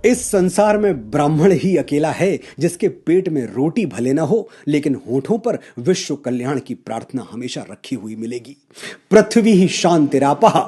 इस संसार में ब्राह्मण ही अकेला है जिसके पेट में रोटी भले ना हो लेकिन होठों पर विश्व कल्याण की प्रार्थना हमेशा रखी हुई मिलेगी। पृथ्वी ही शांतिरापः।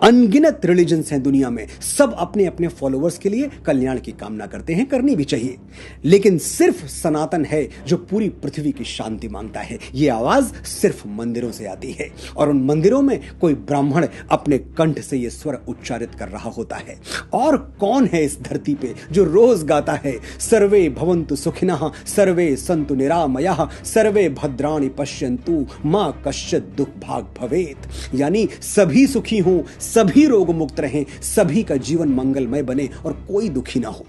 अनगिनत रिलीजन्स हैं दुनिया में, सब अपने अपने फॉलोअर्स के लिए कल्याण की कामना करते हैं, करनी भी चाहिए, लेकिन सिर्फ सनातन है जो पूरी पृथ्वी की शांति मांगता है। यह आवाज सिर्फ मंदिरों से आती है और उन मंदिरों में कोई ब्राह्मण अपने कंठ से यह स्वर उच्चारित कर रहा होता है। और कौन है इस धरती पे जो रोज गाता है सर्वे भवन्तु सुखिनः सर्वे सन्तु निरामयाः सर्वे भद्राणि पश्यन्तु मां कश्चित् दुख भाग भवेत्। यानी सभी सुखी हों, सभी रोग मुक्त रहें, सभी का जीवन मंगलमय बने और कोई दुखी ना हो।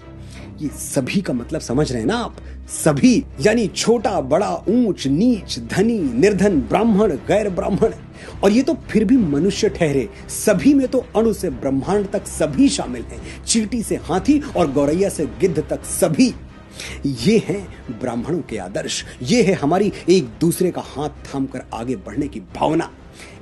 ये सभी का मतलब समझ रहे हैं ना आप? सभी यानी छोटा बड़ा, ऊंच नीच, धनी निर्धन, ब्राह्मण गैर ब्राह्मण। और ये तो फिर भी मनुष्य ठहरे, सभी में तो अणु से ब्रह्मांड तक सभी शामिल हैं, चींटी से हाथी और गौरैया से गिद्ध तक सभी। ये हैं ब्राह्मणों के आदर्श, ये है हमारी एक दूसरे का हाथ थामकर आगे बढ़ने की भावना।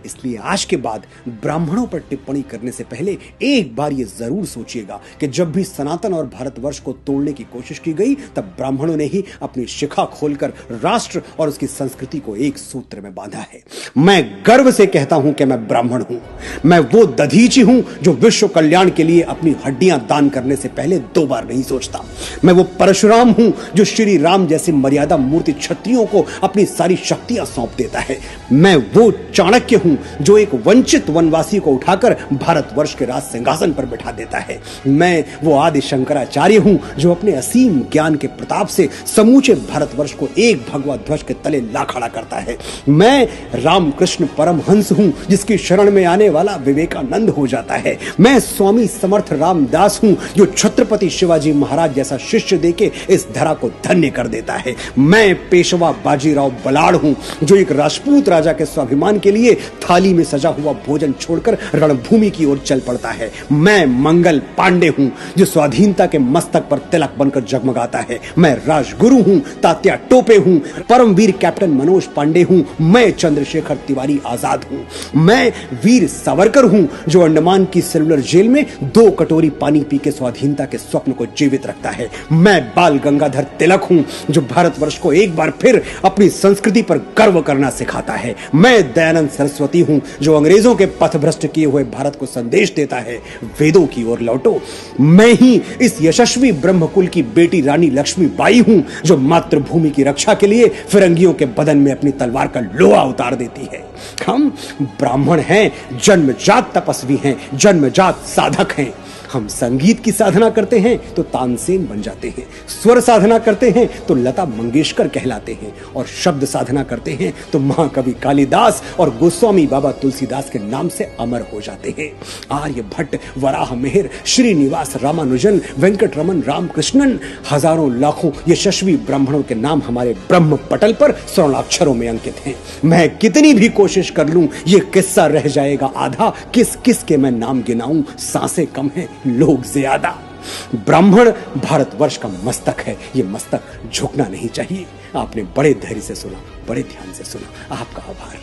इसलिए आज के बाद ब्राह्मणों पर टिप्पणी करने से पहले एक बार यह जरूर सोचिएगा कि जब भी सनातन और भारतवर्ष को तोड़ने की कोशिश की गई तब ब्राह्मणों ने ही अपनी शिखा खोलकर राष्ट्र और उसकी संस्कृति को एक सूत्र में बांधा है। मैं गर्व से कहता हूं कि मैं ब्राह्मण हूं। मैं वो दधीची हूं जो विश्व कल्याण के लिए अपनी हड्डियां दान करने से पहले 2 बार नहीं सोचता। मैं वो परशुराम हूं जो श्री राम जैसे मर्यादा मूर्ति क्षत्रियों को अपनी सारी शक्तियां सौंप देता है। मैं वो चाणक्य हूं जो एक वंचित वनवासी को उठाकर भारतवर्ष के राज सिंहासन पर बिठा देता है। मैं वो आदि शंकराचार्य हूं जो अपने असीम ज्ञान के प्रताप से समूचे भारतवर्ष को एक भगवा ध्वज के तले ला खड़ा करता है। मैं रामकृष्ण परमहंस हूं जिसकी शरण में आने वाला विवेकानंद हो जाता है। मैं स्वामी समर्थ रामदास हूं जो छत्रपति शिवाजी महाराज जैसा शिष्य देके इस धरा को धन्य कर देता है। मैं पेशवा बाजीराव बलाड़ हूं जो एक राजपूत राजा के स्वाभिमान के लिए थाली में सजा हुआ भोजन छोड़कर रणभूमि की ओर चल पड़ता है। मैं मंगल पांडे हूं जो स्वाधीनता के मस्तक पर तिलक बनकर जगमगाता है। मैं राजगुरु हूं, तात्या टोपे हूं, परमवीर कैप्टन मनोज पांडे हूं। मैं चंद्रशेखर तिवारी आजाद हूं। मैं वीर सावरकर हूं जो अंडमान की सेलुलर जेल में 2 कटोरी पानी पी के स्वाधीनता के स्वप्न को जीवित रखता है। मैं बाल गंगाधर तिलक हूं जो भारतवर्ष को एक बार फिर अपनी संस्कृति पर गर्व करना सिखाता है। मैं दयानंद सरस्वती हूं जो अंग्रेजों के पथभ्रष्ट किए हुए भारत को संदेश देता है, वेदों की ओर लौटो। मैं ही इस यशस्वी ब्रह्मकुल की बेटी रानी लक्ष्मीबाई हूं जो मातृभूमि की रक्षा के लिए फिरंगियों के बदन में अपनी तलवार का लोहा उतार देती है। हम ब्राह्मण हैं, जन्मजात तपस्वी हैं, जन्मजात साधक हैं। हम संगीत की साधना करते हैं तो तानसेन बन जाते हैं, स्वर साधना करते हैं तो लता मंगेशकर कहलाते हैं, और शब्द साधना करते हैं तो महाकवि कालिदास और गोस्वामी बाबा तुलसीदास के नाम से अमर हो जाते हैं। आर्यभट्ट, वराह मिहिर, श्रीनिवास रामानुजन, वेंकटरमन रामकृष्णन, हजारों लाखों यशस्वी ब्राह्मणों के नाम हमारे ब्रह्म पटल पर स्वर्णाक्षरों में अंकित हैं। मैं कितनी भी कोशिश कर लूं ये किस्सा रह जाएगा आधा। किस किस के मैं नाम गिनाऊं, सांसें कम हैं, लोग ज्यादा। ब्राह्मण भारतवर्ष का मस्तक है, ये मस्तक झुकना नहीं चाहिए। आपने बड़े धैर्य से सुना, बड़े ध्यान से सुना, आपका आभार।